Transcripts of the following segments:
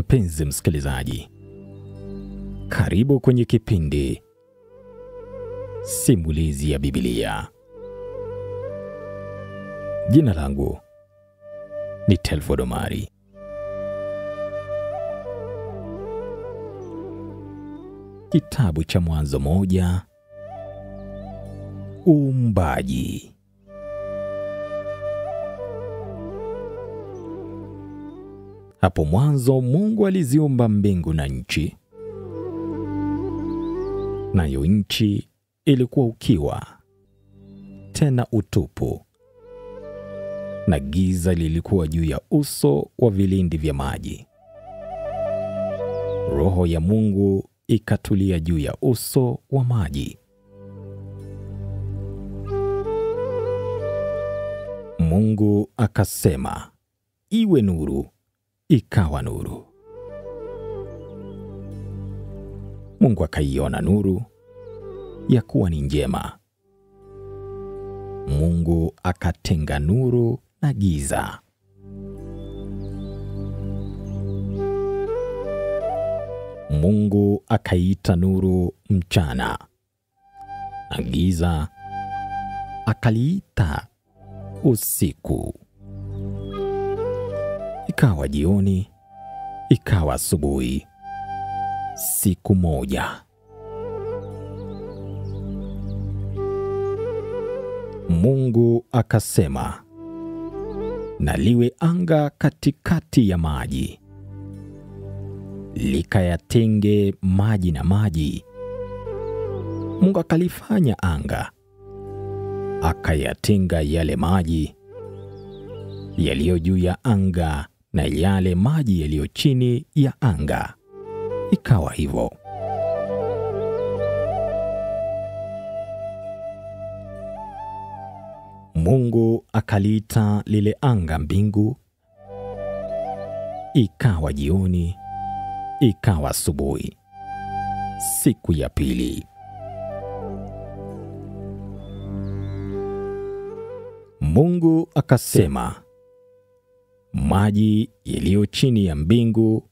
Mpenzi msikilizaji, karibu kwenye kipindi Simulizi ya Biblia. Jina langu ni Telford Omari. Kitabu cha Mwanzo 1, Uumbaji. Hapo mwanzo Mungu aliziumba mbingu na nchi. Nayo nchi ilikuwa ukiwa, tena utupu, na giza lilikuwa juu ya uso wa vilindi vya maji. Roho ya Mungu ikatulia juu ya uso wa maji. Mungu akasema, iwe nuru, ikawa nuru. Mungu akaiona nuru ya kuwa ni njema. Mungu akatenga nuru na giza. Mungu akaiita nuru mchana, na giza akaliita usiku. Ikawa jioni, ikawa asubuhi, siku moja. Mungu akasema, na liwe anga katikati ya maji, likayatenge maji na maji. Mungu akalifanya anga, akayatenga yale maji yaliyo juu ya anga na yale maji yaliyo chini ya anga. Ikawa hivyo. Mungu akaliita lile anga mbingu. Ikawa jioni, ikawa asubuhi, siku ya pili. Mungu akasema, maji yaliyo chini ya mbingu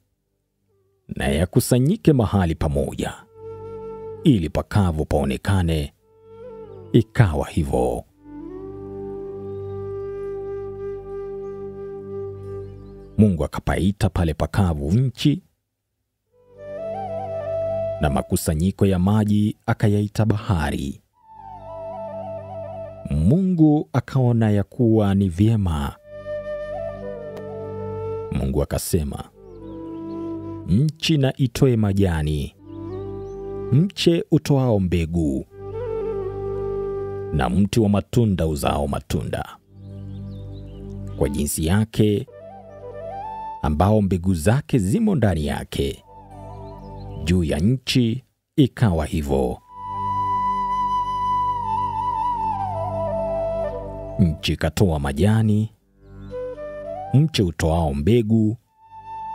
na yakusanyike mahali pamoja, ili pakavu paonekane. Ikawa hivyo. Mungu akapaita pale pakavu nchi, na makusanyiko ya maji akayaita bahari. Mungu akaona ya kuwa ni vyema. Mungu akasema, nchi na itoe majani, mche utoao mbegu, na mti wa matunda uzao matunda kwa jinsi yake, ambao mbegu zake zimo ndani yake. Juu ya nchi ikawa hivyo. Nchi ikatoa majani, mche utoao mbegu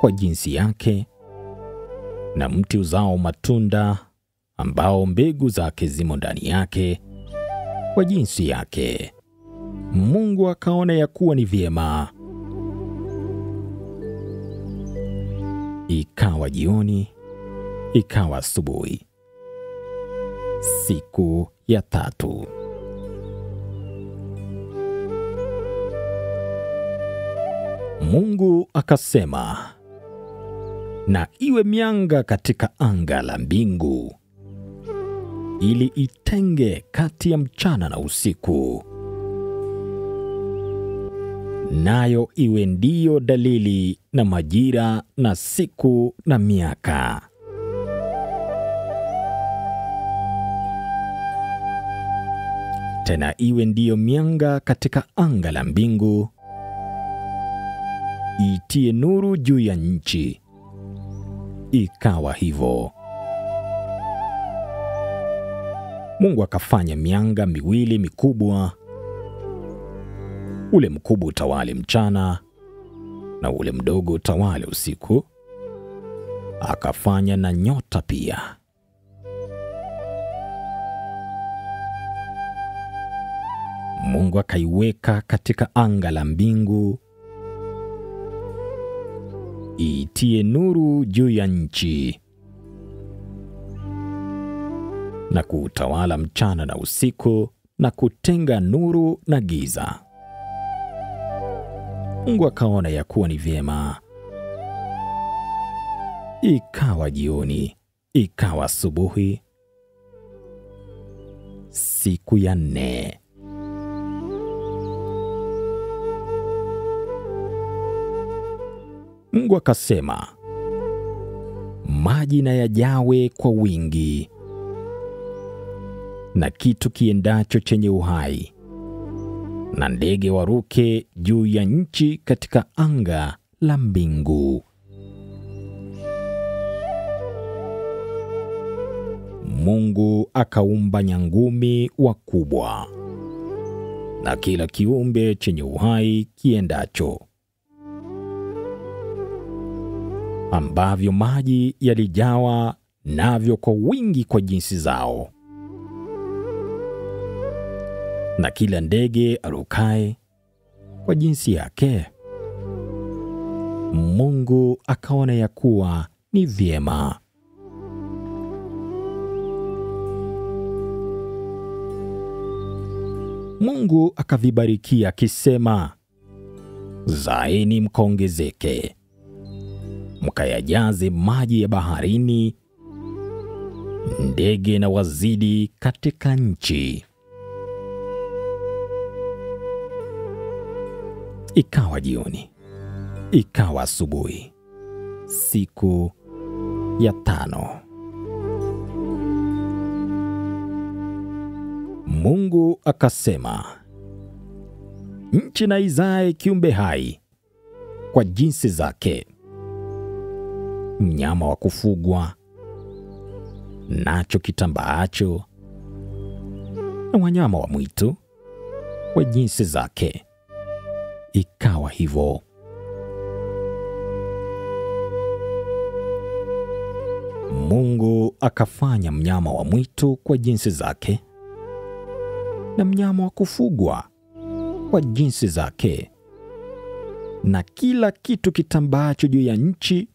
kwa jinsi yake, na mti uzao matunda ambao mbegu zake zimo ndani yake kwa jinsi yake. Mungu akaona ya kuwa ni vyema. Ikawa jioni, ikawa asubuhi, siku ya tatu. Mungu akasema, na iwe mianga katika anga la mbingu, ili itenge kati ya mchana na usiku. Nayo iwe ndiyo dalili na majira na siku na miaka. Tena iwe ndiyo mianga katika anga la mbingu, itie nuru juu ya nchi. Ikawa hivyo. Mungu akafanya mianga miwili mikubwa, ule mkubwa utawale mchana na ule mdogo utawale usiku. Akafanya na nyota pia. Mungu akaiweka katika anga la mbingu iitie nuru juu ya nchi, na kuutawala mchana na usiku, na kutenga nuru na giza. Mungu akaona ya kuwa ni vyema. Ikawa jioni, ikawa asubuhi, siku ya 4. Mungu akasema, maji na yajawe kwa wingi, na kitu kiendacho chenye uhai, na ndege waruke juu ya nchi katika anga la mbingu. Mungu akaumba nyangumi wakubwa na kila kiumbe chenye uhai kiendacho, ambavyo maji yalijawa navyo kwa wingi kwa jinsi zao, na kila ndege arukaye kwa jinsi yake. Mungu akaona ya kuwa ni vyema. Mungu akavibarikia akisema, zaeni mkaongezeke, mkayajaze maji ya baharini, ndege na wazidi katika nchi. Ikawa jioni, ikawa asubuhi, siku ya 5. Mungu akasema, nchi na izae kiumbe hai kwa jinsi zake, mnyama wa kufugwa nacho kitambaacho, na wanyama wa mwitu kwa jinsi zake. Ikawa hivyo. Mungu akafanya mnyama wa mwitu kwa jinsi zake, na mnyama wa kufugwa kwa jinsi zake, na kila kitu kitambaacho juu ya nchi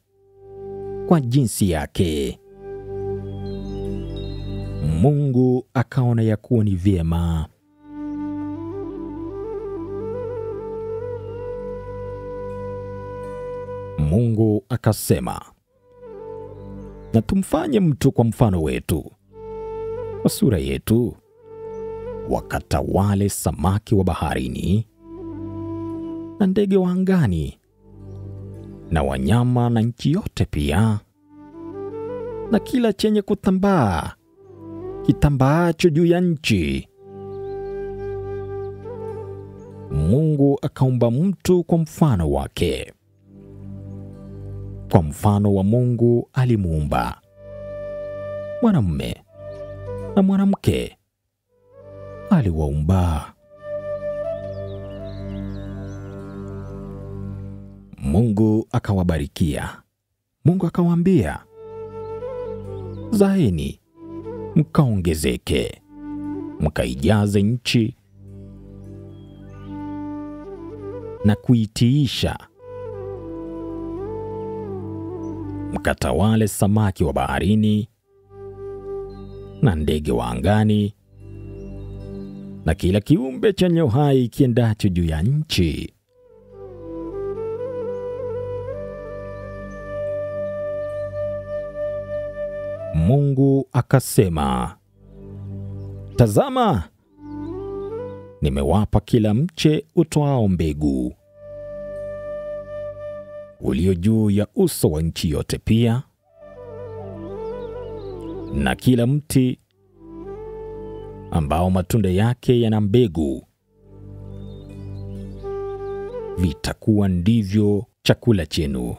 kwa jinsi yake. Mungu akaona ya kuwa ni vyema. Mungu akasema, na tumfanye mtu kwa mfano wetu, kwa sura yetu, wakatawale samaki wa baharini, na ndege wa angani, na wanyama na nchi yote pia, na kila chenye kutambaa kitambaacho juu ya nchi. Mungu akaumba mtu kwa mfano wake. Kwa mfano wa Mungu alimuumba, mwanamume na mwanamke aliwaumba. Mungu akawabarikia. Mungu akawaambia, zaeni mkaongezeke, mkaijaze nchi na kuitiisha, mkatawale samaki wa baharini na ndege wa angani na kila kiumbe chenye uhai kiendacho juu ya nchi. Mungu akasema, tazama, nimewapa kila mche utoao mbegu ulio juu ya uso wa nchi yote pia, na kila mti ambao matunda yake yana mbegu. Vitakuwa ndivyo chakula chenu.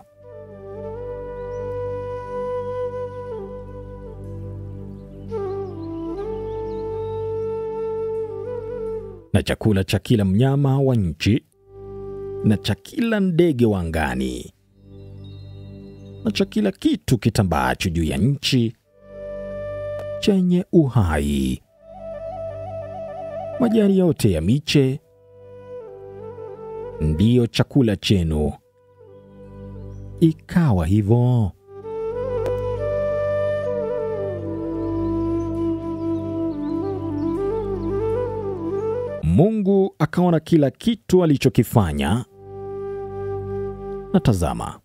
Na chakula cha kila mnyama wa nchi, na cha kila ndege wa angani, na cha kila kitu kitambaacho juu ya nchi chenye uhai. Majani yote ya miche ndiyo chakula chenu. ikawa hivyo. Mungu akaona kila kitu alichokifanya, na tazama,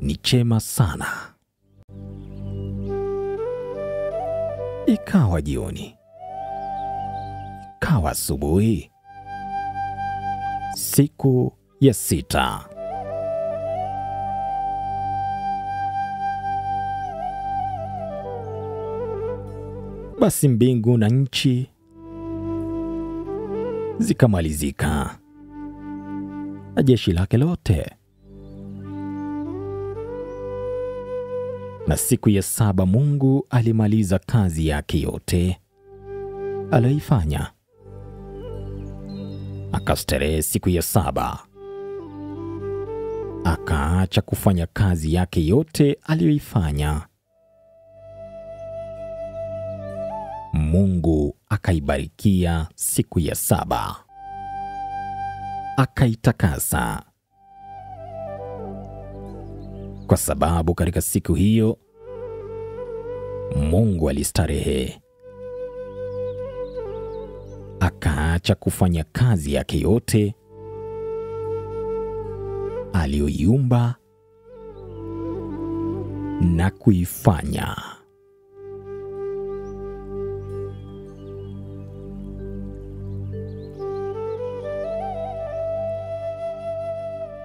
ni chema sana. Ikawa jioni, ikawa asubuhi, siku ya 6. Basi mbingu na nchi zikamalizika na jeshi lake lote. Na siku ya 7 Mungu alimaliza kazi yake yote aliyoifanya. Akastarehe siku ya 7, akaacha kufanya kazi yake yote aliyoifanya. Mungu akaibarikia siku ya 7, akaitakasa, kwa sababu katika siku hiyo Mungu alistarehe, akaacha kufanya kazi yake yote aliyoiumba na kuifanya.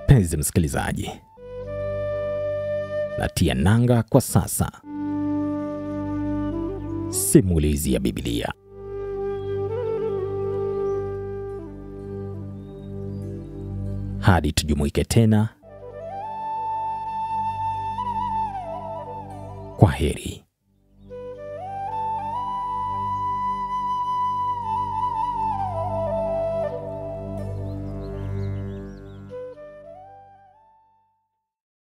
Mpenzi msikilizaji, natia nanga kwa sasa simulizi ya Biblia. Hadi tujumuike tena, kwa heri.